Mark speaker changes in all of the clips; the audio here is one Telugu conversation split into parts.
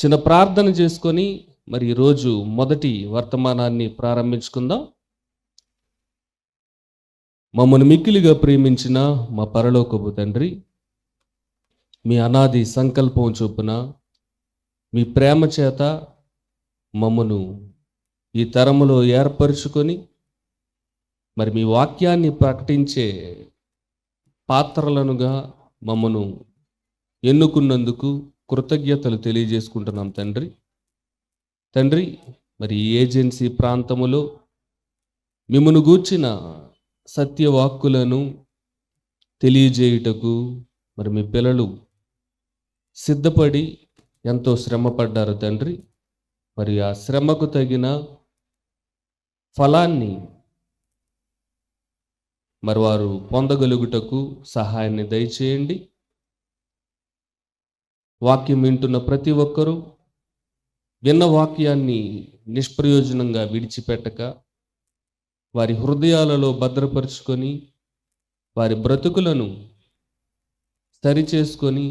Speaker 1: చిన్న ప్రార్థన చేసుకొని మరి ఈరోజు మొదటి వర్తమానాన్ని ప్రారంభించుకుందాం. మమ్మల్ని మిక్కిలిగా ప్రేమించిన మా పరలోకపు తండ్రి, మీ అనాది సంకల్పం చొప్పున మీ ప్రేమ చేత మమ్మను ఈ తరములో ఏర్పరచుకొని మరి మీ వాక్యాన్ని ప్రకటించే పాత్రలనుగా మమ్మను ఎన్నుకున్నందుకు కృతజ్ఞతలు తెలియజేసుకుంటున్నాం తండ్రి. మరి ఈ ఏజెన్సీ ప్రాంతములో మిమ్మను గూర్చిన సత్యవాక్కులను తెలియజేయుటకు మరి మీ పిల్లలు సిద్ధపడి ఎంతో శ్రమపడ్డారు తండ్రి. మరి ఆ శ్రమకు తగిన ఫలాన్ని మరి వారు పొందగలుగుటకు సహాయాన్ని దయచేయండి. వాక్యం వింటున్న ప్రతి ఒక్కరూ విన్న వాక్యాన్ని నిష్ప్రయోజనంగా విడిచిపెట్టక వారి హృదయాలలో భద్రపరుచుకొని వారి బ్రతుకులను సరిచేసుకొని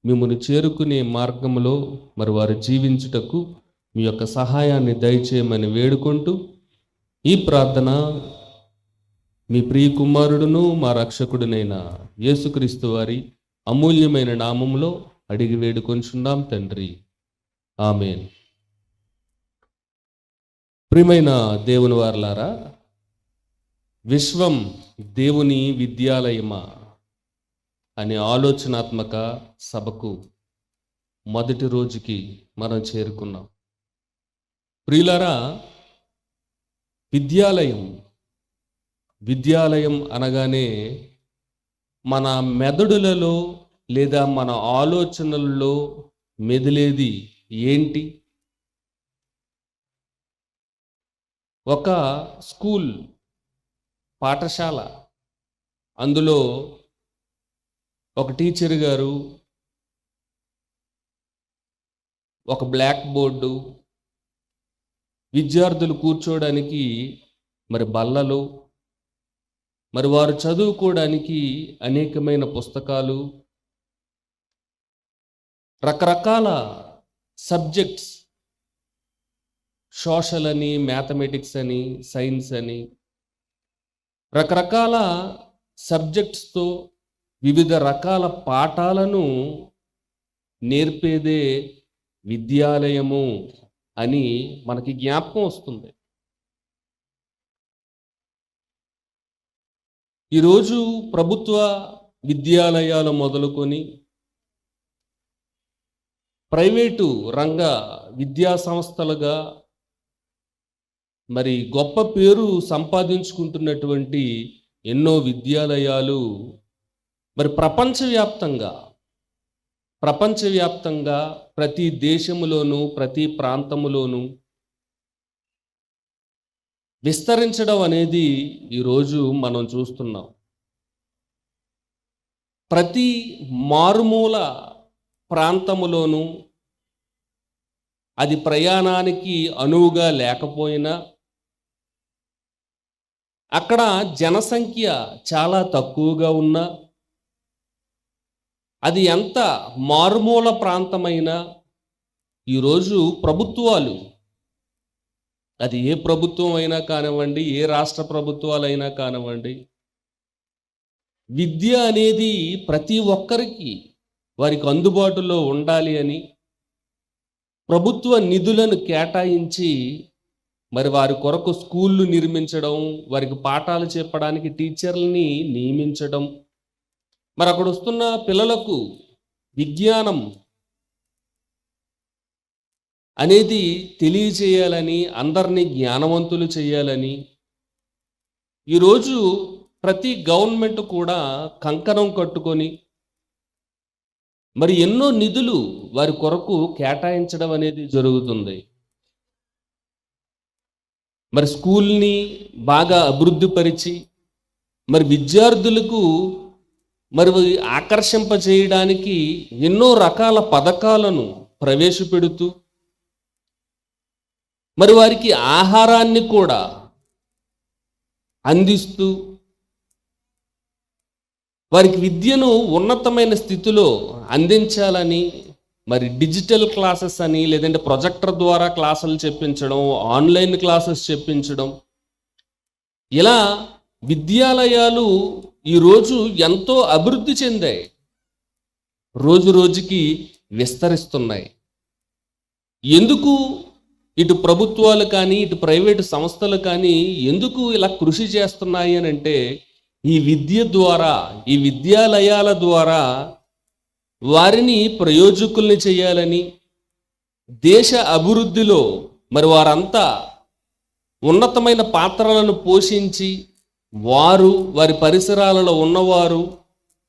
Speaker 1: మిమ్మల్ని చేరుకునే మార్గంలో మరి వారు జీవించుటకు మీ యొక్క సహాయాన్ని దయచేయమని వేడుకుంటూ ఈ ప్రార్థన మీ ప్రియ కుమారుడును మా రక్షకుడునైన యేసుక్రీస్తు వారి అమూల్యమైన నామములో అడిగి వేడుకొంచున్నాం తండ్రి, ఆమేన్. ప్రియమైన దేవుని వారలారా, విశ్వం దేవుని విద్యాలయమా అనే ఆలోచనాత్మక సభకు మొదటి రోజుకి మనం చేరుకున్నాం. ప్రియులారా, విద్యాలయం అనగానే మన మెదడులలో లేదా మన ఆలోచనలలో మెదిలేది ఏంటి? ఒక స్కూల్, పాఠశాల, అందులో ఒక టీచర్ గారు, ఒక బ్లాక్ బోర్డు, విద్యార్థులు కూర్చోవడానికి మరి బల్లలు, మరి వారు చదువుకోవడానికి అనేకమైన పుస్తకాలు, రకరకాల సబ్జెక్ట్స్, సోషల్ అని, మ్యాథమెటిక్స్ అని, సైన్స్ అని, రకరకాల సబ్జెక్ట్స్తో వివిధ రకాల పాఠాలను నేర్పేదే విద్యాలయము అని మనకి జ్ఞాపకం వస్తుంది. ఈరోజు ప్రభుత్వ విద్యాలయాలు మొదలుకొని ప్రైవేటు రంగ విద్యా సంస్థలుగా మరి గొప్ప పేరు సంపాదించుకుంటున్నటువంటి ఎన్నో విద్యాలయాలు మరి ప్రపంచవ్యాప్తంగా ప్రతి దేశములోనూ ప్రతి ప్రాంతములోనూ విస్తరించడం అనేది ఈరోజు మనం చూస్తున్నాం. ప్రతి మారుమూల ప్రాంతములోనూ అది ప్రయాణానికి అనువుగా లేకపోయినా, అక్కడ జనసంఖ్య చాలా తక్కువగా ఉన్నా, అది ఎంత మారుమూల ప్రాంతమైనా ఈరోజు ప్రభుత్వాలు, అది ఏ ప్రభుత్వం అయినా కానివ్వండి, ఏ రాష్ట్ర ప్రభుత్వాలైనా కానివ్వండి, విద్య అనేది ప్రతి ఒక్కరికి వారికి అందుబాటులో ఉండాలి అని ప్రభుత్వ నిధులను కేటాయించి మరి వారి కొరకు స్కూళ్ళు నిర్మించడం, వారికి పాఠాలు చెప్పడానికి టీచర్లని నియమించడం, మరి అక్కడ వస్తున్న పిల్లలకు విజ్ఞానం అనేది తెలియచేయాలని, అందరినీ జ్ఞానవంతులు చేయాలని ఈరోజు ప్రతి గవర్నమెంట్ కూడా కంకణం కట్టుకొని మరి ఎన్నో నిధులు వారి కొరకు కేటాయించడం అనేది జరుగుతుంది. మరి స్కూల్ని బాగా అభివృద్ధిపరిచి మరి విద్యార్థులకు మరి ఆకర్షింపజేయడానికి ఎన్నో రకాల పథకాలను ప్రవేశపెడుతూ మరి వారికి ఆహారాన్ని కూడా అందిస్తూ వారికి విద్యను ఉన్నతమైన స్థితిలో అందించాలని మరి డిజిటల్ క్లాసెస్ అని, లేదంటే ప్రొజెక్టర్ ద్వారా క్లాసులు చెప్పించడం, ఆన్లైన్ క్లాసెస్ చెప్పించడం, ఇలా విద్యాలయాలు ఈరోజు ఎంతో అభివృద్ధి చెందాయి, రోజు రోజుకి విస్తరిస్తున్నాయి. ఎందుకు ఇటు ప్రభుత్వాలు కానీ ఇటు ప్రైవేటు సంస్థలు కానీ ఎందుకు ఇలా కృషి చేస్తున్నాయి అని అంటే, ఈ విద్య ద్వారా, ఈ విద్యాలయాల ద్వారా వారిని ప్రయోజకుల్ని చేయాలని, దేశ అభివృద్ధిలో మరి వారంతా ఉన్నతమైన పాత్రలను పోషించి వారి పరిసరాలలో ఉన్నవారు,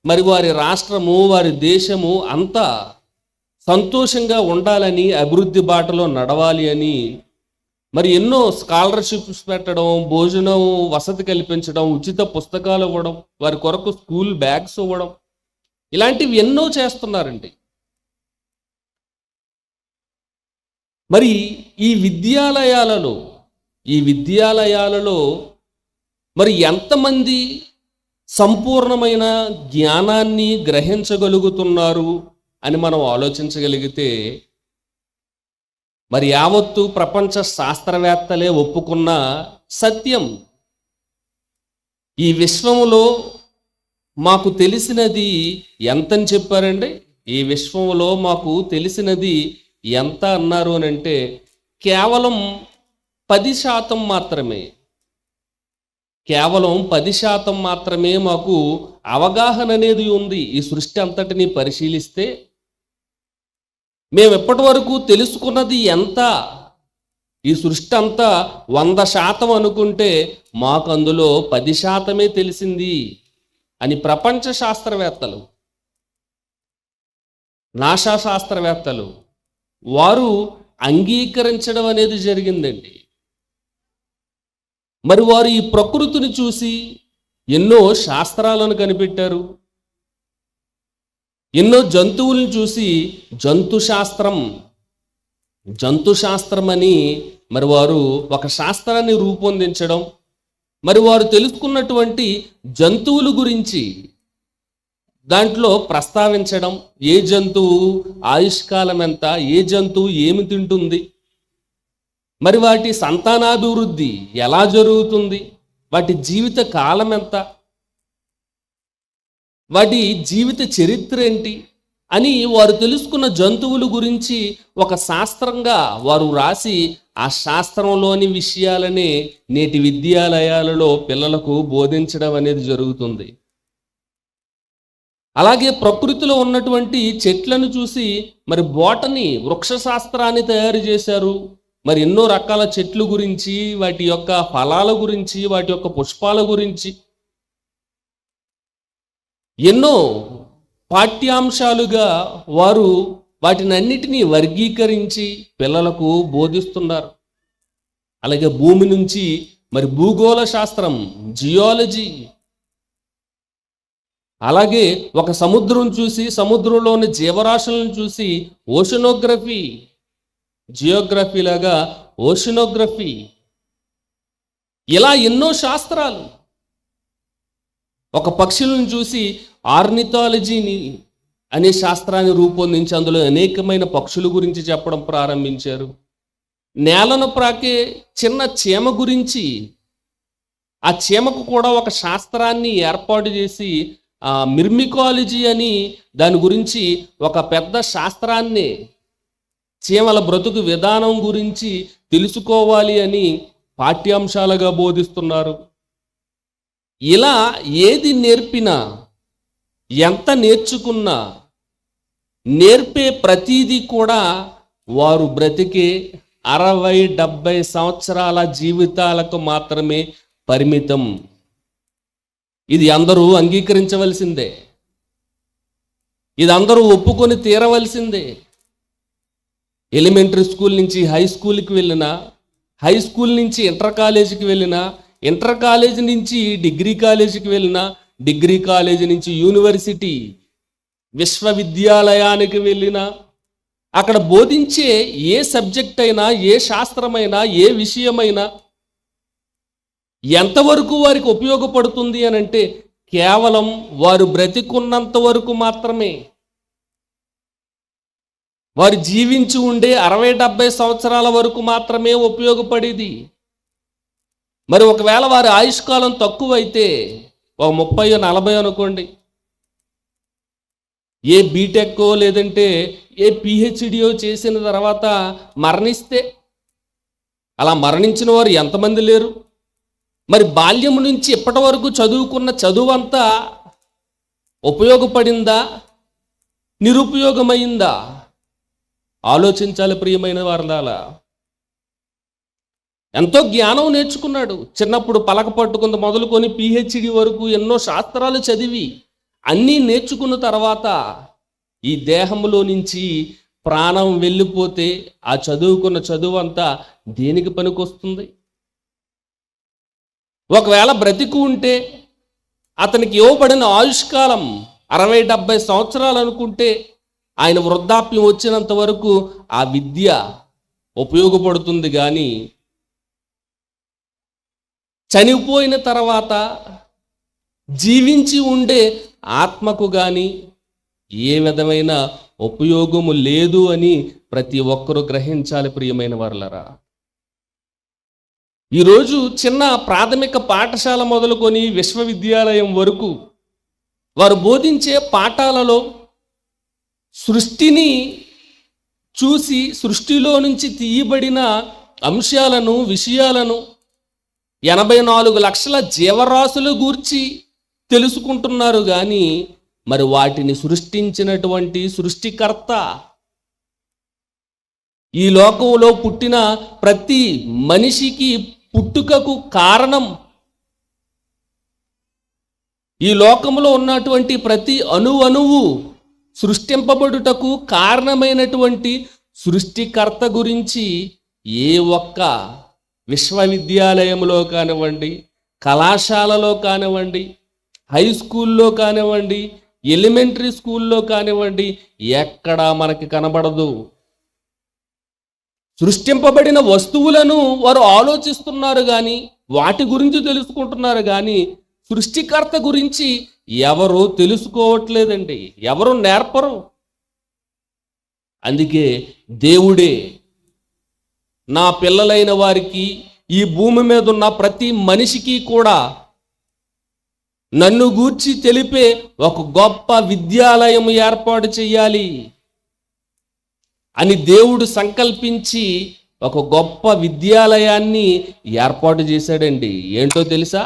Speaker 1: మరి వారి రాష్ట్రము, వారి దేశము అంతా సంతోషంగా ఉండాలని, అభివృద్ధి బాటలో నడవాలి అని మరి ఎన్నో స్కాలర్షిప్స్ పెట్టడం, భోజనం వసతి కల్పించడం, ఉచిత పుస్తకాలు ఇవ్వడం, వారి కొరకు స్కూల్ బ్యాగ్స్ ఇవ్వడం, ఇలాంటివి ఎన్నో చేస్తున్నారండి. మరి ఈ విద్యాలయాలలో మరి ఎంతమంది సంపూర్ణమైన జ్ఞానాన్ని గ్రహించగలుగుతున్నారు అని మనం ఆలోచించగలిగితే, మరి యావత్తు ప్రపంచ శాస్త్రవేత్తలే ఒప్పుకున్న సత్యం, ఈ విశ్వములో మాకు తెలిసినది ఎంతని చెప్పారండి? ఈ విశ్వంలో మాకు తెలిసినది ఎంత అన్నారు అని అంటే, కేవలం 10% మాత్రమే, కేవలం 10% మాత్రమే మాకు అవగాహన అనేది ఉంది. ఈ సృష్టి అంతటిని పరిశీలిస్తే మేము ఎప్పటి వరకు తెలుసుకున్నది ఎంత? ఈ సృష్టి అంతా 100% అనుకుంటే మాకు అందులో 10% తెలిసింది అని ప్రపంచ శాస్త్రవేత్తలు, నాసా శాస్త్రవేత్తలు వారు అంగీకరించడం అనేది జరిగిందండి. మరి వారు ఈ ప్రకృతిని చూసి ఎన్నో శాస్త్రాలను కనిపెట్టారు, ఎన్నో జంతువులను చూసి జంతుశాస్త్రం అని మరి వారు ఒక శాస్త్రాన్ని రూపొందించడం, మరి వారు తెలుసుకున్నటువంటి జంతువుల గురించి దాంట్లో ప్రస్తావించడం, ఏ జంతువు ఆయుష్కాలం ఎంత, ఏ జంతువు ఏమి తింటుంది, మరి వాటి సంతానాభివృద్ధి ఎలా జరుగుతుంది, వాటి జీవిత కాలం ఎంత, వాటి జీవిత చరిత్ర ఏంటి అని వారు తెలుసుకున్న జంతువుల గురించి ఒక శాస్త్రంగా వారు రాసి, ఆ శాస్త్రంలోని విషయాలనే నేటి విద్యాలయాలలో పిల్లలకు బోధించడం అనేది జరుగుతుంది. అలాగే ప్రకృతిలో ఉన్నటువంటి చెట్లను చూసి మరి బోటనీ వృక్షశాస్త్రాన్ని తయారు చేశారు. మరి ఎన్నో రకాల చెట్లు గురించి, వాటి యొక్క ఫలాల గురించి, వాటి యొక్క పుష్పాల గురించి ఎన్నో పాఠ్యాంశాలుగా వారు వాటిని అన్నిటినీ వర్గీకరించి పిల్లలకు బోధిస్తున్నారు. అలాగే భూమి నుంచి మరి భూగోళ శాస్త్రం, జియాలజీ, అలాగే ఒక సముద్రం చూసి సముద్రంలోని జీవరాశులను చూసి ఓషనోగ్రఫీ, జియోగ్రఫీ లాగా ఓషనోగ్రఫీ, ఇలా ఎన్నో శాస్త్రాలు. ఒక పక్షులను చూసి ఆర్నిథాలజీని అనే శాస్త్రాన్ని రూపొందించి అందులో అనేకమైన పక్షుల గురించి చెప్పడం ప్రారంభించారు. నేలను ప్రాకే చిన్న చీమ గురించి, ఆ చీమకు కూడా ఒక శాస్త్రాన్ని ఏర్పాటు చేసి మిర్మికాలజీ అని దాని గురించి ఒక పెద్ద శాస్త్రాన్ని, చీమల బ్రతుకు విధానం గురించి తెలుసుకోవాలి అని పాఠ్యాంశాలుగా బోధిస్తున్నారు. ఇలా ఏది నేర్పినా, ఎంత నేర్చుకున్నా, నేర్పే ప్రతీది కూడా వారు బ్రతికే 60-70 సంవత్సరాల జీవితాలకు మాత్రమే పరిమితం. ఇది అందరూ అంగీకరించవలసిందే, ఇది అందరూ ఒప్పుకొని తీరవలసిందే. ఎలిమెంటరీ స్కూల్ నుంచి హై స్కూల్కి వెళ్ళినా, హై స్కూల్ నుంచి ఇంటర్ కాలేజీకి వెళ్ళినా, ఇంటర్ కాలేజీ నుంచి డిగ్రీ కాలేజీకి వెళ్ళినా, డిగ్రీ కాలేజీ నుంచి యూనివర్సిటీ విశ్వవిద్యాలయానికి వెళ్ళినా, అక్కడ బోధించే ఏ సబ్జెక్ట్ అయినా, ఏ శాస్త్రమైనా, ఏ విషయమైనా ఎంతవరకు వారికి ఉపయోగపడుతుంది అని అంటే కేవలం వారు బ్రతికున్నంత వరకు మాత్రమే. వారు జీవించి ఉండే 60-70 సంవత్సరాల వరకు మాత్రమే ఉపయోగపడేది. మరి ఒకవేళ వారి ఆయుష్కాలం తక్కువైతే ఒక 30-40 అనుకోండి, ఏ బీటెక్కో లేదంటే ఏ పిహెచ్డియో చేసిన తర్వాత మరణిస్తే, అలా మరణించిన వారు ఎంతమంది లేరు? మరి బాల్యం నుంచి ఇప్పటి వరకు చదువుకున్న చదువు అంతా ఉపయోగపడిందా, నిరుపయోగమైందా? ఆలోచించాలి ప్రియమైన వారలారా. ఎంతో జ్ఞానం నేర్చుకున్నాడు, చిన్నప్పుడు పలక పట్టుకుంది మొదలుకొని పిహెచ్డి వరకు ఎన్నో శాస్త్రాలు చదివి అన్నీ నేర్చుకున్న తర్వాత ఈ దేహంలో నుంచి ప్రాణం వెళ్ళిపోతే ఆ చదువుకున్న చదువు అంతా దేనికి పనికొస్తుంది? ఒకవేళ బ్రతికు ఉంటే అతనికి ఇవ్వబడిన ఆయుష్కాలం 60-70 సంవత్సరాలు అనుకుంటే, ఆయన వృద్ధాప్యం వచ్చినంత వరకు ఆ విద్య ఉపయోగపడుతుంది. కానీ చనిపోయిన తర్వాత జీవించి ఉండే ఆత్మకు కానీ ఏ విధమైన ఉపయోగము లేదు అని ప్రతి ఒక్కరూ గ్రహించాలి ప్రియమైన వారలారా. ఈరోజు చిన్న ప్రాథమిక పాఠశాల మొదలుకొని విశ్వవిద్యాలయం వరకు వారు బోధించే పాఠాలలో సృష్టిని చూసి సృష్టిలో నుంచి తీయబడిన అంశాలను, విషయాలను, 84 లక్షల జీవరాశుల గూర్చి తెలుసుకుంటున్నారు. కానీ మరి వాటిని సృష్టించినటువంటి సృష్టికర్త, ఈ లోకంలో పుట్టిన ప్రతి మనిషికి పుట్టుకకు కారణం, ఈ లోకంలో ఉన్నటువంటి ప్రతి అణువు సృష్టింపబడుటకు కారణమైనటువంటి సృష్టికర్త గురించి ఏ ఒక్క విశ్వవిద్యాలయంలో కానివ్వండి, కళాశాలలో కానివ్వండి, హై స్కూల్లో కానివ్వండి, ఎలిమెంటరీ స్కూల్లో కానివ్వండి, ఎక్కడా మనకి కనబడదు. సృష్టింపబడిన వస్తువులను వారు ఆలోచిస్తున్నారు కానీ, వాటి గురించి తెలుసుకుంటున్నారు కానీ సృష్టికర్త గురించి ఎవరు తెలుసుకోవట్లేదండి, ఎవరు నేర్పరు. అందుకే దేవుడే నా పిల్లలైన వారికి, ఈ భూమి మీద ఉన్న ప్రతి మనిషికి కూడా నన్ను గూర్చి తెలిపే ఒక గొప్ప విద్యాలయం ఏర్పాటు చేయాలి అని దేవుడు సంకల్పించి ఒక గొప్ప విద్యాలయాన్ని ఏర్పాటు చేశాడండి. ఏంటో తెలుసా?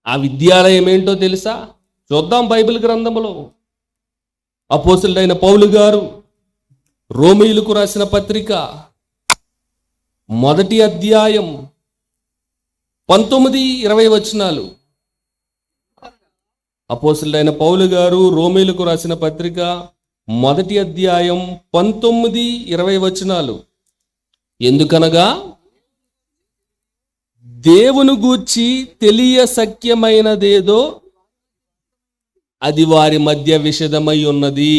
Speaker 1: ఆ విద్యాలయం ఏంటో తెలుసా? చూద్దాం బైబిల్ గ్రంథములో. అపోస్తలుడైన పౌలు గారు రోమీయులకు రాసిన పత్రిక 1వ అధ్యాయం 19-20 వచనాలు. అపోస్తలుడైన పౌలు గారు రోమీయులకు రాసిన పత్రిక 1వ అధ్యాయం 19-20 వచనాలు. ఎందుకనగా దేవుని గూర్చి తెలియశక్యమైనదేదో అది వారి మధ్య విషదమై ఉన్నది.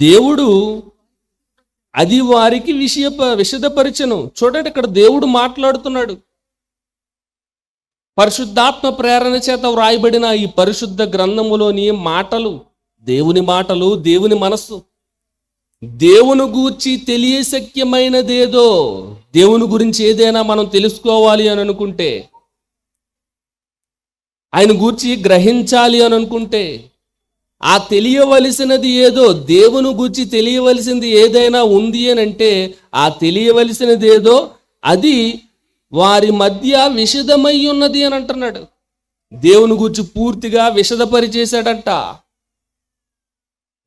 Speaker 1: దేవుడు అది వారికి విషదపరిచెను. చూడండి, ఇక్కడ దేవుడు మాట్లాడుతున్నాడు. పరిశుద్ధాత్మ ప్రేరణ చేత వ్రాయబడిన ఈ పరిశుద్ధ గ్రంథములోని మాటలు దేవుని మాటలు, దేవుని మనస్సు. దేవుని గూర్చి తెలియశక్యమైనదేదో, దేవుని గురించి ఏదైనా మనం తెలుసుకోవాలి అని అనుకుంటే, ఆయన గూర్చి గ్రహించాలి అని అనుకుంటే, ఆ తెలియవలసినది ఏదో, దేవుని గూర్చి తెలియవలసింది ఏదైనా ఉంది అని అంటే ఆ తెలియవలసినది ఏదో అది వారి మధ్య విషదమై ఉన్నది అని అంటున్నాడు. దేవుని గూర్చి పూర్తిగా విషదపరిచేశాడంట,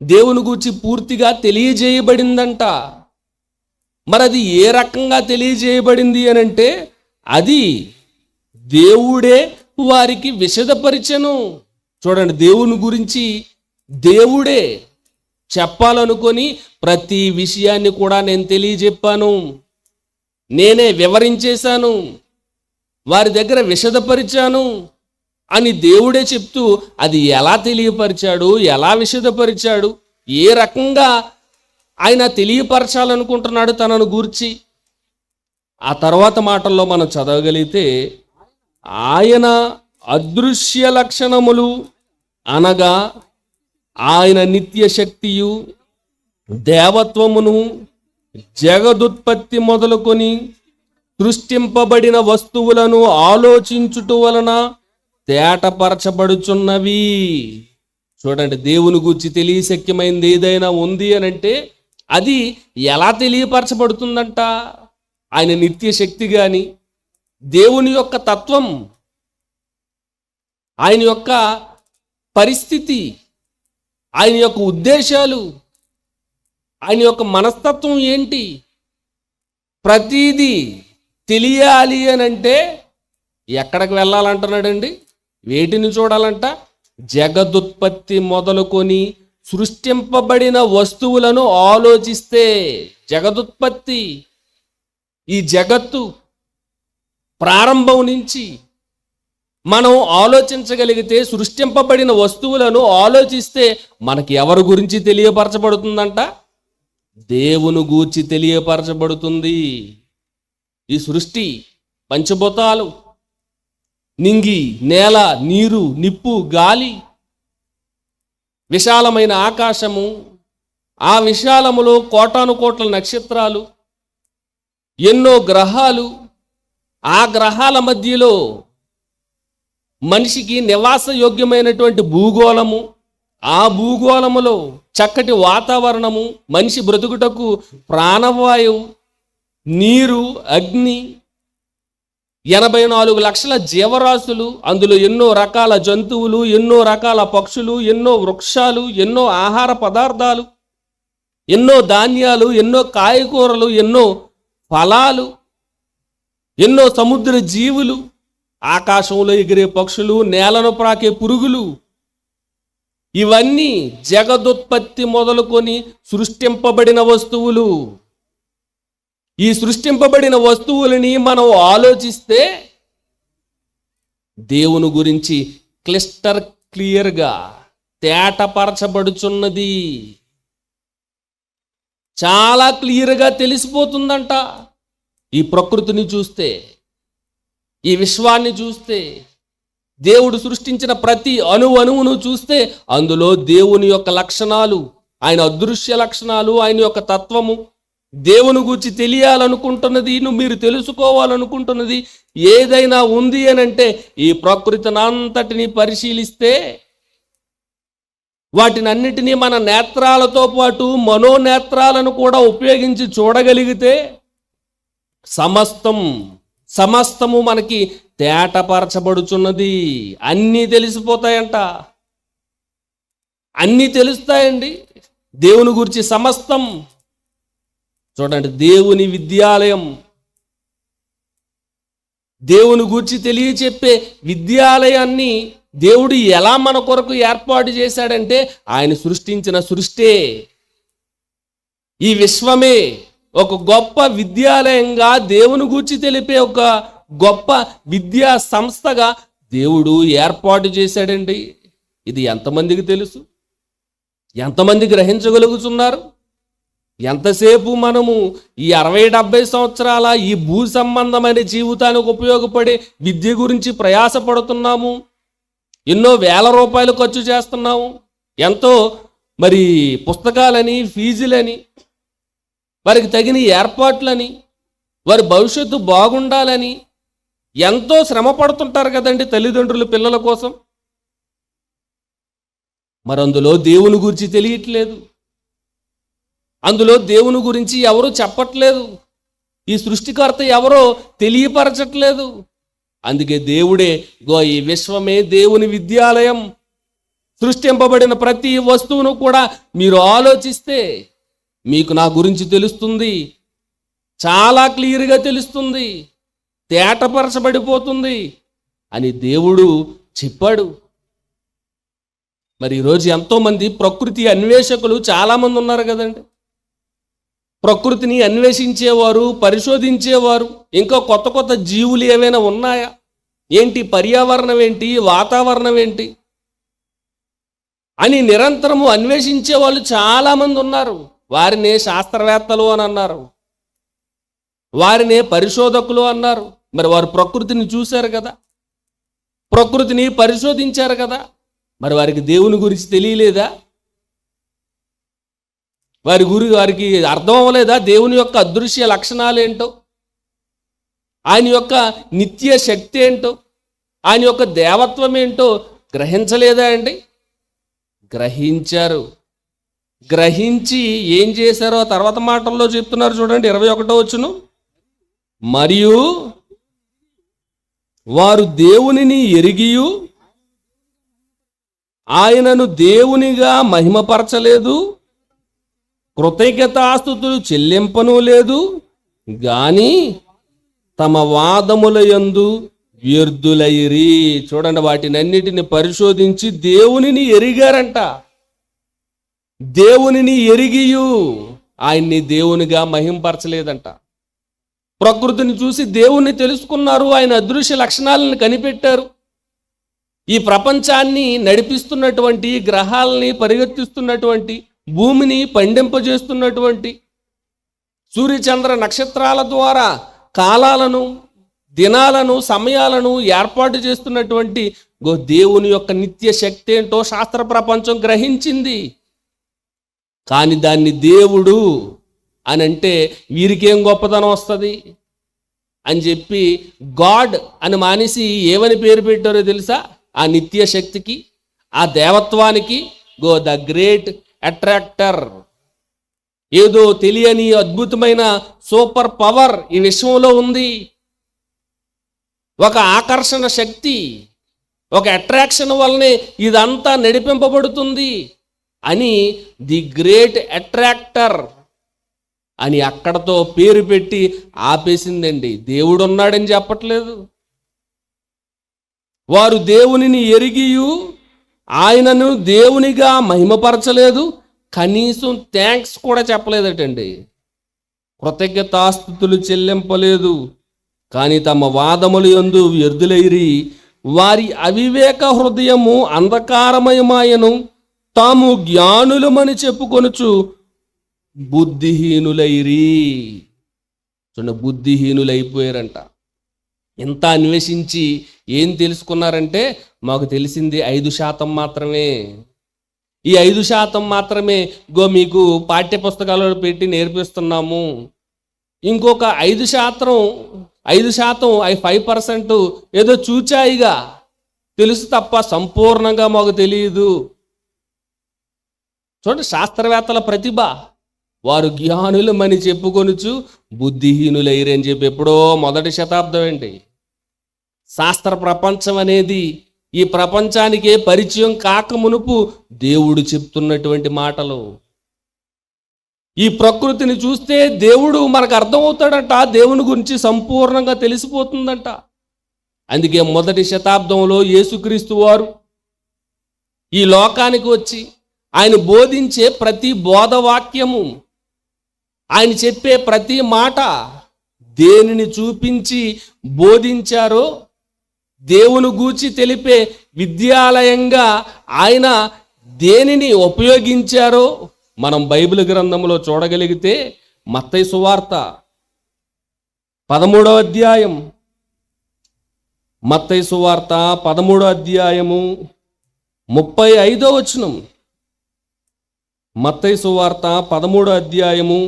Speaker 1: దేవుని గూర్చి పూర్తిగా తెలియజేయబడిందంట. మరి అది ఏ రకంగా తెలియజేయబడింది అని అంటే అది దేవుడే వారికి విషదపరిచెను. చూడండి, దేవుని గురించి దేవుడే చెప్పాలనుకొని ప్రతి విషయాన్ని కూడా నేను తెలియజెప్పాను, నేనే వివరించేశాను, వారి దగ్గర విషదపరిచాను అని దేవుడే చెప్తూ అది ఎలా తెలియపరిచాడు, ఎలా విషదపరిచాడు, ఏ రకంగా ఆయన తెలియపరచాలనుకుంటున్నాడు తనను గూర్చి. ఆ తర్వాత మాటల్లో మనం చదవగలిగితే, ఆయన అదృశ్య లక్షణములు అనగా ఆయన నిత్య శక్తియు దేవత్వమును జగదుత్పత్తి మొదలుకొని సృష్టింపబడిన వస్తువులను ఆలోచించుట వలన తేటపరచబడుచున్నవి. చూడండి, దేవుని గూర్చి తెలియశక్యమైనది ఏదైనా ఉంది అని అంటే అది ఎలా తెలియపరచబడుతుందంట? ఆయన నిత్య శక్తి కానీ, దేవుని యొక్క తత్వం, ఆయన యొక్క పరిస్థితి, ఆయన యొక్క ఉద్దేశాలు, ఆయన యొక్క మనస్తత్వం ఏంటి, ప్రతీదీ తెలియాలి అని అంటే ఎక్కడికి వెళ్ళాలంటున్నాడండి? వేటిని చూడాలంట? జగదుత్పత్తి మొదలుకొని సృష్టింపబడిన వస్తువులను ఆలోచిస్తే. జగదుత్పత్తి, ఈ జగత్తు ప్రారంభం నుంచి మనం ఆలోచించగలిగితే, సృష్టింపబడిన వస్తువులను ఆలోచిస్తే మనకి ఎవరి గురించి తెలియపరచబడుతుందంట? దేవుని గూర్చి తెలియపరచబడుతుంది. ఈ సృష్టి, పంచభూతాలు, నింగి, నేల, నీరు, నిప్పు, గాలి, విశాలమైన ఆకాశము, ఆ విశాలములో కోటాను కోట్ల నక్షత్రాలు, ఎన్నో గ్రహాలు, ఆ గ్రహాల మధ్యలో మనిషికి నివాస యోగ్యమైనటువంటి భూగోళము, ఆ భూగోళములో చక్కటి వాతావరణము, మనిషి బ్రతుకుటకు ప్రాణవాయువు, నీరు, అగ్ని, 84 లక్షల జీవరాశులు, అందులో ఎన్నో రకాల జంతువులు, ఎన్నో రకాల పక్షులు, ఎన్నో వృక్షాలు, ఎన్నో ఆహార పదార్థాలు, ఎన్నో ధాన్యాలు, ఎన్నో కాయగూరలు, ఎన్నో ఫలాలు, ఎన్నో సముద్ర జీవులు, ఆకాశంలో ఎగిరే పక్షులు, నేలను ప్రాకే పురుగులు, ఇవన్నీ జగదుత్పత్తి మొదలుకొని సృష్టింపబడిన వస్తువులు. ఈ సృష్టింపబడిన వస్తువులని మనం ఆలోచిస్తే దేవుని గురించి క్లియర్గా తేటపరచబడుచున్నది. చాలా క్లియర్గా తెలిసిపోతుందంట. ఈ ప్రకృతిని చూస్తే, ఈ విశ్వాన్ని చూస్తే, దేవుడు సృష్టించిన ప్రతి అణువును చూస్తే అందులో దేవుని యొక్క లక్షణాలు, ఆయన అదృశ్య లక్షణాలు, ఆయన యొక్క తత్వము, దేవుని గురించి తెలియాలనుకుంటున్నది, మీరు తెలుసుకోవాలనుకుంటున్నది ఏదైనా ఉంది అని అంటే ఈ ప్రకృతిని అంతటిని పరిశీలిస్తే, వాటిని అన్నిటినీ మన నేత్రాలతో పాటు మనోనేత్రాలను కూడా ఉపయోగించి చూడగలిగితే సమస్తము మనకి తేటపరచబడుచున్నది. అన్నీ తెలిసిపోతాయంట, అన్నీ తెలుస్తాయండి దేవుని గురించి సమస్తం. చూడండి, దేవుని విద్యాలయం, దేవుని గురించి తెలియచెప్పే విద్యాలయాన్ని దేవుడు ఎలా మన కొరకు ఏర్పాటు చేశాడంటే, ఆయన సృష్టించిన సృష్టే, ఈ విశ్వమే ఒక గొప్ప విద్యాలయంగా, దేవుని గూర్చి తెలిపే ఒక గొప్ప విద్యా సంస్థగా దేవుడు ఏర్పాటు చేశాడండి. ఇది ఎంతమందికి తెలుసు? ఎంతమంది గ్రహించగలుగుతున్నారు? ఎంతసేపు మనము ఈ 60-70 సంవత్సరాల ఈ భూ సంబంధమైన జీవితానికి ఉపయోగపడే విద్య గురించి ప్రయాసపడుతున్నాము, ఎన్నో వేల రూపాయలు ఖర్చు చేస్తున్నాము, ఎంతో పుస్తకాలని, ఫీజులని, వారికి తగిన ఏర్పాట్లని, వారి భవిష్యత్తు బాగుండాలని ఎంతో శ్రమ పడుతుంటారు కదండి తల్లిదండ్రులు పిల్లల కోసం. అందులో దేవుని గురించి తెలియట్లేదు, అందులో దేవుని గురించి ఎవరు చెప్పట్లేదు, ఈ సృష్టికర్త ఎవరో తెలియపరచట్లేదు. అందుకే దేవుడే ఈ విశ్వమే దేవుని విద్యాలయం. సృష్టింపబడిన ప్రతి వస్తువును కూడా మీరు ఆలోచిస్తే మీకు నా గురించి తెలుస్తుంది, చాలా క్లియర్గా తెలుస్తుంది, తేటపరచబడిపోతుంది అని దేవుడు చెప్పాడు. ఈరోజు ఎంతోమంది ప్రకృతి అన్వేషకులు చాలామంది ఉన్నారు కదండి. ప్రకృతిని అన్వేషించేవారు, పరిశోధించేవారు, ఇంకా కొత్త కొత్త జీవులు ఏమైనా ఉన్నాయా ఏంటి, పర్యావరణం ఏంటి, వాతావరణం ఏంటి అని నిరంతరము అన్వేషించే వాళ్ళు చాలామంది ఉన్నారు. వారినే శాస్త్రవేత్తలు అని అన్నారు, వారినే పరిశోధకులు అన్నారు. వారు ప్రకృతిని చూశారు కదా, ప్రకృతిని పరిశోధించారు కదా, వారికి దేవుని గురించి తెలియలేదా? వారికి అర్థం అవ్వలేదా దేవుని యొక్క అదృశ్య లక్షణాలు ఏంటో, ఆయన యొక్క నిత్య శక్తి ఏంటో, ఆయన యొక్క దేవత్వం ఏంటో గ్రహించలేదా అండి? గ్రహించారు. గ్రహించి ఏం చేశారో తర్వాత మాటల్లో చెప్తున్నారు చూడండి, 21వ వచనం. మరియు వారు దేవునిని ఎరిగియు ఆయనను దేవునిగా మహిమపరచలేదు, కృతజ్ఞతాస్తుతులు చెల్లింపను లేదు, గాని తమ వాదముల యందు వ్యర్థులైరి. చూడండి, వాటినన్నిటిని పరిశోధించి దేవునిని ఎరిగారంట. దేవునిని ఎరిగియు ఆయన్ని దేవునిగా మహింపరచలేదంట. ప్రకృతిని చూసి దేవుణ్ణి తెలుసుకున్నారు, ఆయన అదృశ్య లక్షణాలను కనిపెట్టారు. ఈ ప్రపంచాన్ని నడిపిస్తున్నటువంటి, గ్రహాలని పరిగెత్తిస్తున్నటువంటి, భూమిని పండింపజేస్తున్నటువంటి, సూర్యచంద్ర నక్షత్రాల ద్వారా కాలాలను, దినాలను, సమయాలను ఏర్పాటు చేస్తున్నటువంటి దేవుని యొక్క నిత్య శక్తి ఏంటో శాస్త్ర ప్రపంచం గ్రహించింది. కానీ దాన్ని దేవుడు అని అంటే వీరికేం గొప్పతనం వస్తుంది అని చెప్పి గాడ్ అని మానేసి ఏమని పేరు పెట్టారో తెలుసా? ఆ నిత్య శక్తికి, ఆ దేవత్వానికి ద గ్రేట్ అట్రాక్టర్. ఏదో తెలియని అద్భుతమైన సూపర్ పవర్ ఈ విశ్వంలో ఉంది. ఒక ఆకర్షణ శక్తి, ఒక అట్రాక్షన్ వల్లనే ఇదంతా నడిపింపబడుతుంది అని ది గ్రేట్ అట్రాక్టర్ అని అక్కడతో పేరు పెట్టి ఆపేసిందండి. దేవుడు ఉన్నాడని చెప్పట్లేదు. వారు దేవునిని ఎరిగియు ఆయనను దేవునిగా మహిమపరచలేదు, కనీసం థ్యాంక్స్ కూడా చెప్పలేదటండి. కృతజ్ఞతాస్తుతులు చెల్లింపలేదు, కానీ తమ వాదముల యందు వ్యర్థులైరి. వారి అవివేక హృదయము అంధకారమయమాయను, తాము జ్ఞానులమని చెప్పుకొనుచు బుద్ధిహీనులైరి. చూడండి, బుద్ధిహీనులైపోయారంట. ఎంత అన్వేషించి ఏం తెలుసుకున్నారంటే, మాకు తెలిసింది 5% మాత్రమే. ఈ 5% మాత్రమే మీకు పాఠ్యపుస్తకాలలో పెట్టి నేర్పిస్తున్నాము. ఇంకొక 5%, 5% ఏదో చూచాయిగా తెలుసు తప్ప సంపూర్ణంగా మాకు తెలియదు. చూడండి, శాస్త్రవేత్తల ప్రతిభ. వారు జ్ఞానులమని చెప్పుకొనుచు బుద్ధిహీనులైరి అని చెప్పి ఎప్పుడో 1వ శతాబ్దం అండి. శాస్త్ర ప్రపంచం అనేది ఈ ప్రపంచానికే పరిచయం కాక మునుపు దేవుడు చెప్తున్నటువంటి మాటలు. ఈ ప్రకృతిని చూస్తే దేవుడు మనకు అర్థమవుతాడంట, దేవుని గురించి సంపూర్ణంగా తెలిసిపోతుందంట. అందుకే 1వ శతాబ్దంలో యేసుక్రీస్తు వారు ఈ లోకానికి వచ్చి ఆయన బోధించే ప్రతి బోధవాక్యము, ఆయన చెప్పే ప్రతి మాట దేనిని చూపించి బోధించారో, దేవుని గూర్చి తెలిపే విద్యాలయంగా ఆయన దేనిని ఉపయోగించారో మనం బైబిల్ గ్రంథంలో చూడగలిగితే, మత్తయి సువార్త 13వ అధ్యాయం, మత్తయి సువార్త 13వ అధ్యాయము 35వ వచనం. మత్తయి సువార్త 13వ అధ్యాయము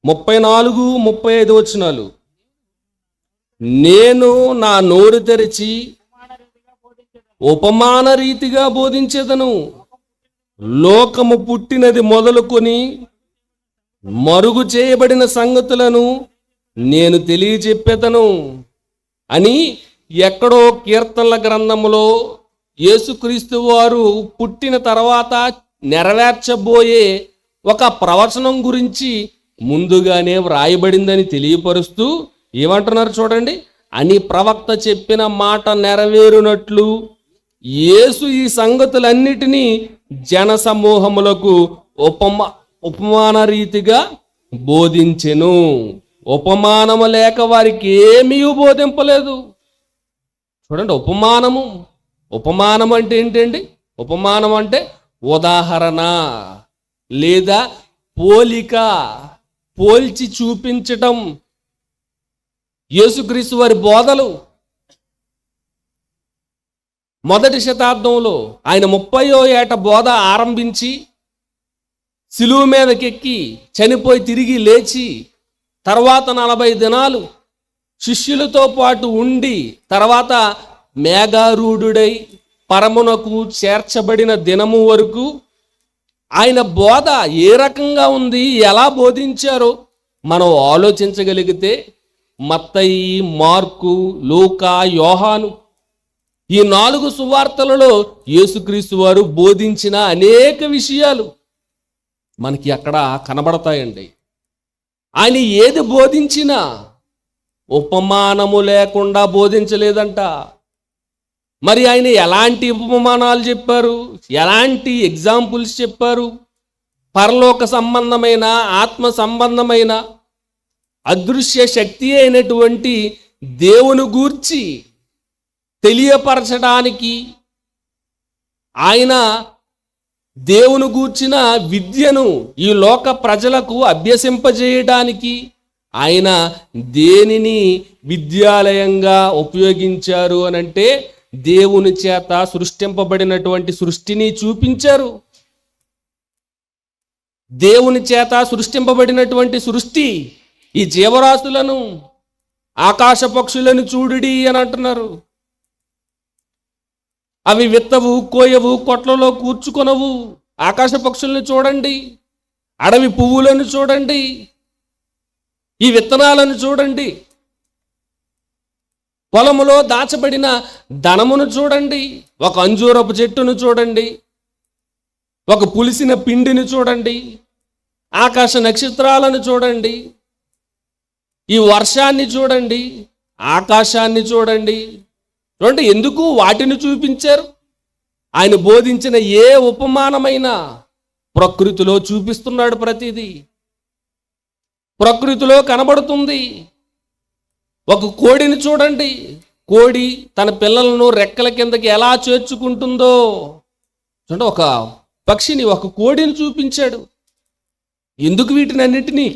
Speaker 1: 34, 35 వచనాలు. నేను నా నోరు తెరిచి ఉపమాన రీతిగా బోధించేదను, లోకము పుట్టినది మొదలుకొని మరుగు చేయబడిన సంగతులను నేను తెలియజెప్పేదను అని ఎక్కడో కీర్తనల గ్రంథంలో యేసుక్రీస్తు వారు పుట్టిన తర్వాత నెరవేర్చబోయే ఒక ప్రవచనం గురించి ముందుగానే వ్రాయబడిందని తెలియపరుస్తూ ఏమంటున్నారు చూడండి, అని ప్రవక్త చెప్పిన మాట నెరవేరునట్లు యేసు ఈ సంగతులన్నిటినీ జన సమూహములకు ఉపమాన రీతిగా బోధించెను. ఉపమానము లేక వారికి ఏమీ బోధింపలేదు. చూడండి, ఉపమానం అంటే ఏంటండి? ఉపమానం అంటే ఉదాహరణ లేదా పోలిక, పోల్చి చూపించటం. యేసుక్రీస్తు వారి బోధలు 1వ శతాబ్దంలో ఆయన 30వ ఏట బోధ ఆరంభించి సిలువ మీదకెక్కి చనిపోయి తిరిగి లేచి తర్వాత 40 దినాలు శిష్యులతో పాటు ఉండి తర్వాత మేఘారూఢుడై పరమునకు చేర్చబడిన దినము వరకు ఆయన బోధ ఏ రకంగా ఉంది, ఎలా బోధించారో మనం ఆలోచించగలిగితే మత్తయి, మార్కు, లూకా, యోహాను ఈ 4 సువార్తలలో యేసుక్రీస్తు వారు బోధించిన అనేక విషయాలు మనకి అక్కడ కనబడతాయండి. ఆయన ఏది బోధించినా ఉపమానము లేకుండా బోధించలేదంట. మరి ఆయన ఎలాంటి ఉపమానాలు చెప్పారు, ఎలాంటి ఎగ్జాంపుల్స్ చెప్పారు? పరలోక సంబంధమైన, ఆత్మ సంబంధమైన, అదృశ్య శక్తి అయినటువంటి దేవుని గూర్చి తెలియపరచడానికి, ఆయన దేవుని గూర్చిన విద్యను ఈ లోక ప్రజలకు అభ్యసింపజేయడానికి ఆయన దేనిని విద్యాలయంగా ఉపయోగించారు అనంటే దేవుని చేత సృష్టింపబడినటువంటి సృష్టిని చూపించారు. దేవుని చేత సృష్టింపబడినటువంటి సృష్టి, ఈ జీవరాశులను, ఆకాశ పక్షులను చూడుడి అని అంటున్నారు. అవి విత్తవు, కోయవు, కొట్లలో కూర్చుకొనవు. ఆకాశ పక్షులను చూడండి, అడవి పువ్వులను చూడండి, ఈ విత్తనాలను చూడండి, పొలములో దాచబడిన ధనమును చూడండి, ఒక అంజూరపు చెట్టును చూడండి, ఒక పులిసిన పిండిని చూడండి, ఆకాశ నక్షత్రాలను చూడండి, ఈ వర్షాన్ని చూడండి, ఆకాశాన్ని చూడండి. చూడండి, ఎందుకు వాటిని చూపించారు? ఆయన బోధించిన ఏ ఉపమానమైనా ప్రకృతిలో చూపిస్తున్నాడు. ప్రతిదీ ప్రకృతిలో కనబడుతుంది. ఒక కోడిని చూడండి, కోడి తన పిల్లలను రెక్కల కిందకి ఎలా చేర్చుకుంటుందో చూడండి. ఒక పక్షిని, ఒక కోడిని చూపించాడు. ఎందుకు వీటిని అన్నిటినీ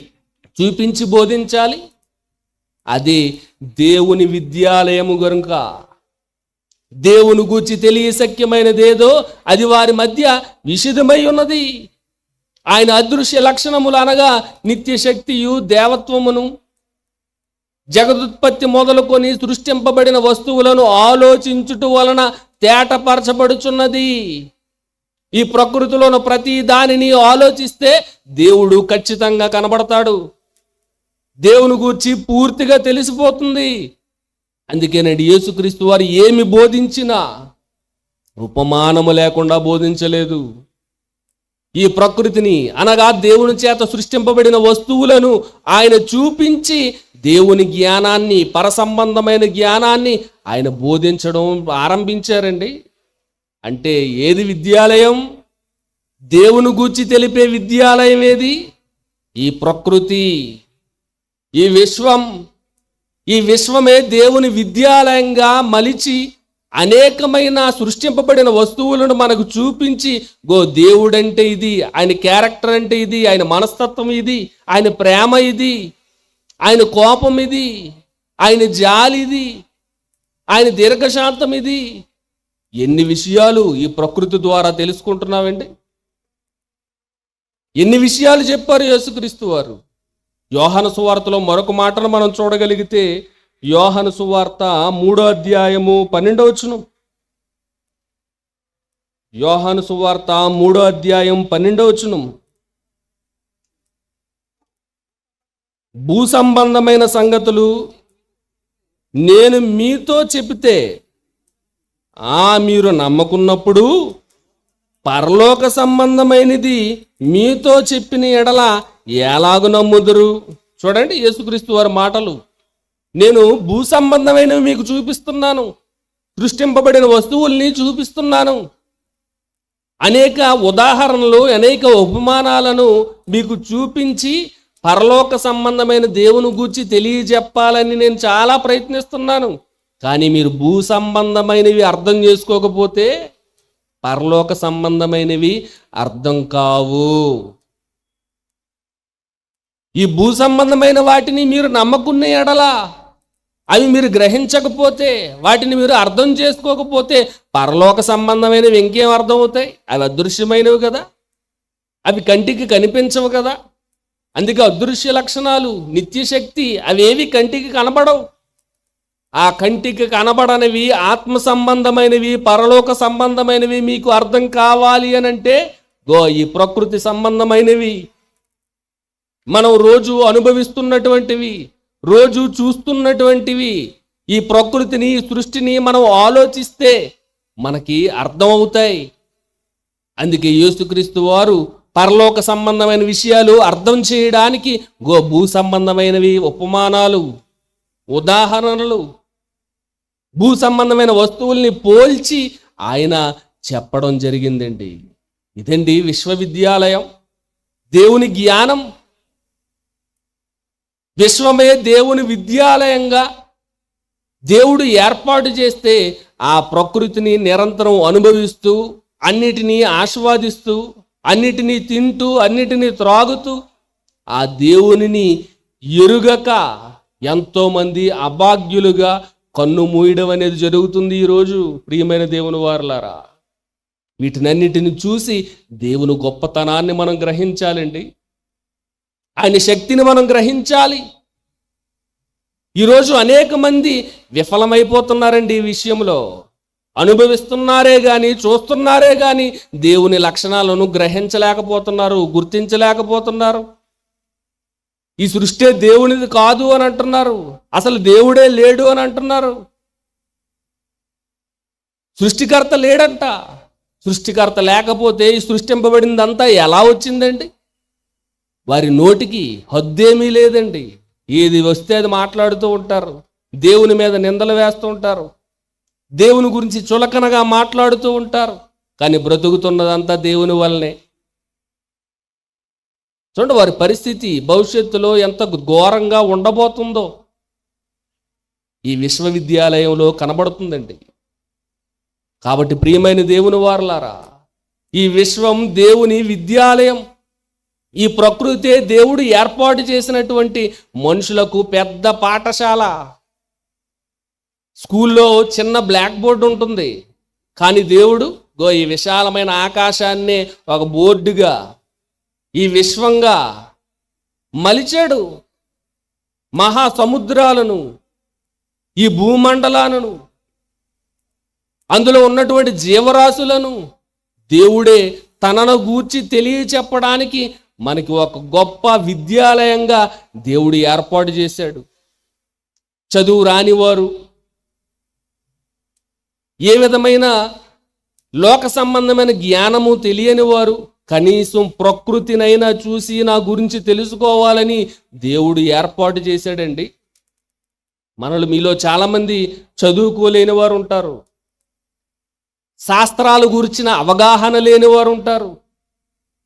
Speaker 1: చూపించి బోధించాలి? అది దేవుని విద్యాలయము గనుక. దేవుని గూర్చి తెలియశక్యమైనదేదో అది వారి మధ్య విషిదమై ఉన్నది. ఆయన అదృశ్య లక్షణములు అనగా నిత్యశక్తియు, దేవత్వమును, జగదుత్పత్తి మొదలుకొని సృష్టింపబడిన వస్తువులను ఆలోచించుట వలన తేటపరచబడుచున్నది. ఈ ప్రకృతిలోని ప్రతి దానిని ఆలోచిస్తే దేవుడు ఖచ్చితంగా కనబడతాడు. దేవుని గూర్చి పూర్తిగా తెలిసిపోతుంది. అందుకేనండి యేసుక్రీస్తు వారు ఏమి బోధించినా ఉపమానము లేకుండా బోధించలేదు. ఈ ప్రకృతిని అనగా దేవుని చేత సృష్టింపబడిన వస్తువులను ఆయన చూపించి దేవుని జ్ఞానాన్ని, పరసంబంధమైన జ్ఞానాన్ని ఆయన బోధించడం ఆరంభించారండి. అంటే ఏది విద్యాలయం? దేవుని గూర్చి తెలిపే విద్యాలయం ఏది? ఈ ప్రకృతి, ఈ విశ్వం. ఈ విశ్వమే దేవుని విద్యాలయంగా మలిచి అనేకమైన సృష్టింపబడిన వస్తువులను మనకు చూపించి, దేవుడంటే ఇది, ఆయన క్యారెక్టర్ అంటే ఇది, ఆయన మనస్తత్వం ఇది, ఆయన ప్రేమ ఇది, ఆయన కోపం ఇది, ఆయన జాలి ఇది, ఆయన దీర్ఘశాంతం ఇది. ఎన్ని విషయాలు ఈ ప్రకృతి ద్వారా తెలుసుకుంటున్నామండి. ఎన్ని విషయాలు చెప్పారు యేసుక్రీస్తు వారు. యోహాను సువార్తలో మరొక మాటను మనం చూడగలిగితే, యోహాను సువార్త 3వ అధ్యాయము 12వ వచనం. యోహాను సువార్త 3వ అధ్యాయం 12వ వచనం. భూ సంబంధమైన సంగతులు నేను మీతో చెబితే మీరు నమ్మకున్నప్పుడు పరలోక సంబంధమైనది మీతో చెప్పిన ఎడల ఎలాగు నమ్ముదురు? చూడండి యేసుక్రీస్తు వారి మాటలు. నేను భూ సంబంధమైనవి మీకు చూపిస్తున్నాను, సృష్టింపబడిన వస్తువుల్ని చూపిస్తున్నాను, అనేక ఉదాహరణలు, అనేక ఉపమానాలను మీకు చూపించి పరలోక సంబంధమైన దేవుని గూర్చి తెలియజెప్పాలని నేను చాలా ప్రయత్నిస్తున్నాను. కానీ మీరు భూ సంబంధమైనవి అర్థం చేసుకోకపోతే పరలోక సంబంధమైనవి అర్థం కావు. ఈ భూ సంబంధమైన వాటిని మీరు నమ్మకున్న ఎడల, అవి మీరు గ్రహించకపోతే, వాటిని మీరు అర్థం చేసుకోకపోతే పరలోక సంబంధమైనవి ఇంకేం అర్థం అవుతాయి? అవి అదృశ్యమైనవి కదా. అవి కంటికి కనిపించవు కదా. అందుకే అదృశ్య లక్షణాలు, నిత్యశక్తి అవేవి కంటికి కనబడవు. ఆ కంటికి కనబడనివి, ఆత్మ సంబంధమైనవి, పరలోక సంబంధమైనవి మీకు అర్థం కావాలి అని అంటే ఈ ప్రకృతి సంబంధమైనవి, మనం రోజు అనుభవిస్తున్నటువంటివి, రోజు చూస్తున్నటువంటివి, ఈ ప్రకృతిని, ఈ సృష్టిని మనం ఆలోచిస్తే మనకి అర్థమవుతాయి. అందుకే యేసుక్రీస్తు వారు పరలోక సంబంధమైన విషయాలు అర్థం చేయడానికి భూ సంబంధమైనవి ఉపమానాలు, ఉదాహరణలు, భూ సంబంధమైన వస్తువుల్ని పోల్చి ఆయన చెప్పడం జరిగిందండి. ఇదండి విశ్వవిద్యాలయం, దేవుని జ్ఞానం. విశ్వమే దేవుని విద్యాలయంగా దేవుడు ఏర్పాటు చేస్తే ఆ ప్రకృతిని నిరంతరం అనుభవిస్తూ, అన్నిటినీ ఆస్వాదిస్తూ, అన్నిటినీ తింటూ, అన్నిటినీ త్రాగుతూ ఆ దేవునిని ఎరుగక ఎంతోమంది అభాగ్యులుగా కన్ను మూయడం అనేది జరుగుతుంది ఈరోజు. ప్రియమైన దేవుని వారలారా, వీటినన్నిటిని చూసి దేవుని గొప్పతనాన్ని మనం గ్రహించాలండి. ఆయన శక్తిని మనం గ్రహించాలి. ఈరోజు అనేక మంది విఫలమైపోతున్నారండి ఈ విషయంలో. అనుభవిస్తున్నారే కానీ, చూస్తున్నారే కానీ దేవుని లక్షణాలను గ్రహించలేకపోతున్నారు, గుర్తించలేకపోతున్నారు. ఈ సృష్టి దేవునిది కాదు అని అంటున్నారు, అసలు దేవుడే లేడు అని అంటున్నారు. సృష్టికర్త లేడంట. సృష్టికర్త లేకపోతే ఈ సృష్టింపబడిందంతా ఎలా వచ్చిందండి? వారి నోటికి హద్దేమీ లేదండి. ఏది వస్తే అది మాట్లాడుతూ ఉంటారు, దేవుని మీద నిందలు వేస్తూ ఉంటారు, దేవుని గురించి చులకనగా మాట్లాడుతూ ఉంటారు. కానీ బ్రతుకుతున్నదంతా దేవుని వల్లనే. చూడండి వారి పరిస్థితి భవిష్యత్తులో ఎంత ఘోరంగా ఉండబోతుందో ఈ విశ్వవిద్యాలయంలో కనబడుతుందండి. కాబట్టి ప్రియమైన దేవుని వారలారా, ఈ విశ్వం దేవుని విద్యాలయం. ఈ ప్రకృతే దేవుడు ఏర్పాటు చేసినటువంటి మనుషులకు పెద్ద పాఠశాల. స్కూల్లో చిన్న బ్లాక్ బోర్డు ఉంటుంది, కానీ దేవుడు ఈ విశాలమైన ఆకాశాన్నే ఒక బోర్డుగా, ఈ విశ్వంగా మలిచాడు. మహాసముద్రాలను, ఈ భూమండలాలను, అందులో ఉన్నటువంటి జీవరాశులను దేవుడే తనను గూర్చి తెలియచెప్పడానికి మనకి ఒక గొప్ప విద్యాలయంగా దేవుడు ఏర్పాటు చేశాడు. చదువు రానివారు, ఏ విధమైన లోక సంబంధమైన జ్ఞానము తెలియని వారు కనీసం ప్రకృతినైనా చూసి నా గురించి తెలుసుకోవాలని దేవుడు ఏర్పాటు చేశాడండి. మీలో చాలామంది చదువుకోలేని వారు ఉంటారు, శాస్త్రాల గురించిన అవగాహన లేని వారు ఉంటారు.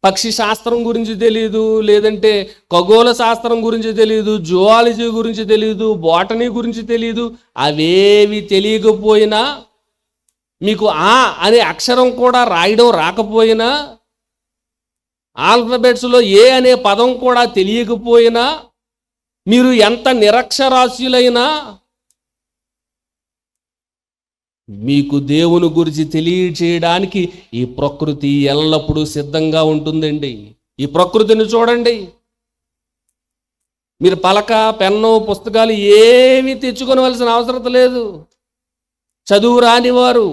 Speaker 1: పక్షి శాస్త్రం గురించి తెలియదు, లేదంటే ఖగోళ శాస్త్రం గురించి తెలియదు, జువాలజీ గురించి తెలియదు, బోటనీ గురించి తెలియదు. అవేవి తెలియకపోయినా, మీకు ఆ అనే అక్షరం కూడా రాయడం రాకపోయినా, ఆల్ఫబెట్స్లో ఏ అనే పదం కూడా తెలియకపోయినా, మీరు ఎంత నిరక్షరాస్యులైనా మీకు దేవుని గురించి తెలియచేయడానికి ఈ ప్రకృతి ఎల్లప్పుడూ సిద్ధంగా ఉంటుందండి. ఈ ప్రకృతిని చూడండి. మీరు పలక, పెన్ను, పుస్తకాలు ఏమీ తెచ్చుకోవలసిన అవసరం లేదు. చదువు రాని వారు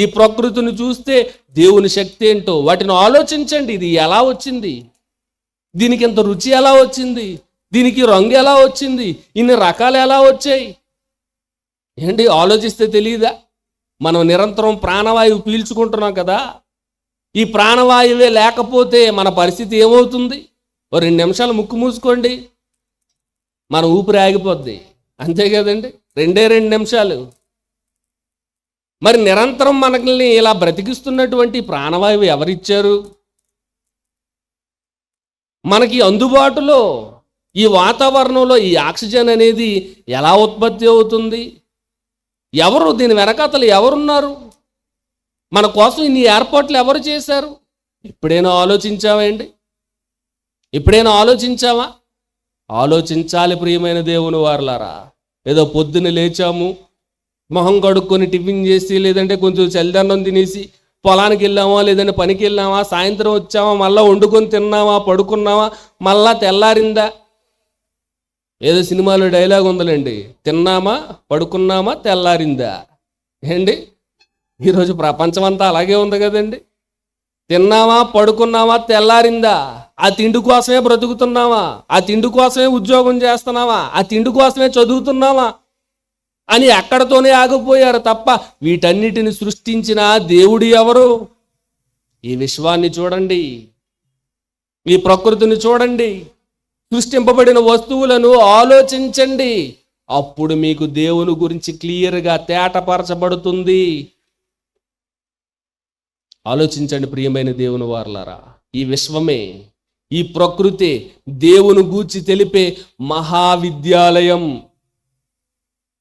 Speaker 1: ఈ ప్రకృతిని చూస్తే దేవుని శక్తి ఏంటో వాటిని ఆలోచించండి. ఇది ఎలా వచ్చింది? దీనికి ఇంత రుచి ఎలా వచ్చింది? దీనికి రంగు ఎలా వచ్చింది? ఇన్ని రకాలు ఎలా వచ్చాయి? ఏంటి ఆలోచిస్తే తెలియదా? మనం నిరంతరం ప్రాణవాయువు పీల్చుకుంటున్నాం కదా. ఈ ప్రాణవాయువే లేకపోతే మన పరిస్థితి ఏమవుతుంది? 2 నిమిషాలు ముక్కు మూసుకోండి, మన ఊపిరి ఆగిపోద్ది. అంతే కదండి, 2 నిమిషాలు. మరి నిరంతరం మనల్ని ఇలా బ్రతికిస్తున్నటువంటి ప్రాణవాయువు ఎవరిచ్చారు? మనకి అందుబాటులో ఈ వాతావరణంలో ఈ ఆక్సిజన్ అనేది ఎలా ఉత్పత్తి అవుతుంది? ఎవరు దీని వెనకాతలు ఎవరున్నారు? మన కోసం ఇన్ని ఏర్పాట్లు ఎవరు చేశారు? ఎప్పుడైనా ఆలోచించావా అండి? ఎప్పుడైనా ఆలోచించావా? ఆలోచించాలి ప్రియమైన దేవుని వారలారా. ఏదో పొద్దున్న లేచాము, మొహం కడుక్కొని టిఫిన్ చేసి, లేదంటే కొంచెం చలిదన్నం తినేసి పొలానికి వెళ్ళామా, లేదంటే పనికి వెళ్ళామా, సాయంత్రం వచ్చామా, మళ్ళీ వండుకొని తిన్నామా, పడుకున్నామా, మళ్ళా తెల్లారిందా. ఏదో సినిమాలో డైలాగ్ ఉందిలేండి, తిన్నామా, పడుకున్నామా, తెల్లారిందా. ఏండి, ఈరోజు ప్రపంచం అంతా అలాగే ఉంది కదండి. తిన్నామా, పడుకున్నామా, తెల్లారిందా. ఆ తిండి కోసమే బ్రతుకుతున్నావా, ఆ తిండి కోసమే ఉద్యోగం చేస్తున్నావా, ఆ తిండి కోసమే చదువుతున్నావా అని అక్కడతోనే ఆగిపోయారు తప్ప వీటన్నిటిని సృష్టించిన దేవుడు ఎవరు? ఈ విశ్వాన్ని చూడండి, ఈ ప్రకృతిని చూడండి, సృష్టింపబడిన వస్తువులను ఆలోచించండి. అప్పుడు మీకు దేవుని గురించి క్లియర్గా తేటపరచబడుతుంది. ఆలోచించండి ప్రియమైన దేవుని వారలారా, ఈ విశ్వమే, ఈ ప్రకృతి దేవుని గూర్చి తెలిపే మహావిద్యాలయం.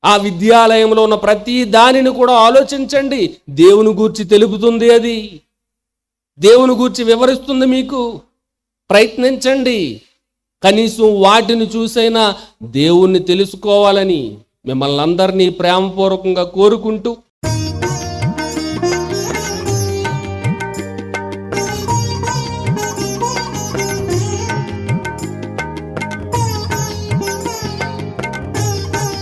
Speaker 1: ఆ విద్యాలయంలో ఉన్న ప్రతి దానిని కూడా ఆలోచించండి. దేవుని గూర్చి తెలుపుతుంది, అది దేవుని గూర్చి వివరిస్తుంది. మీకు ప్రయత్నించండి, కనీసం వాటిని చూసైనా దేవుణ్ణి తెలుసుకోవాలని మిమ్మల్ని అందరినీ ప్రేమపూర్వకంగా కోరుకుంటూ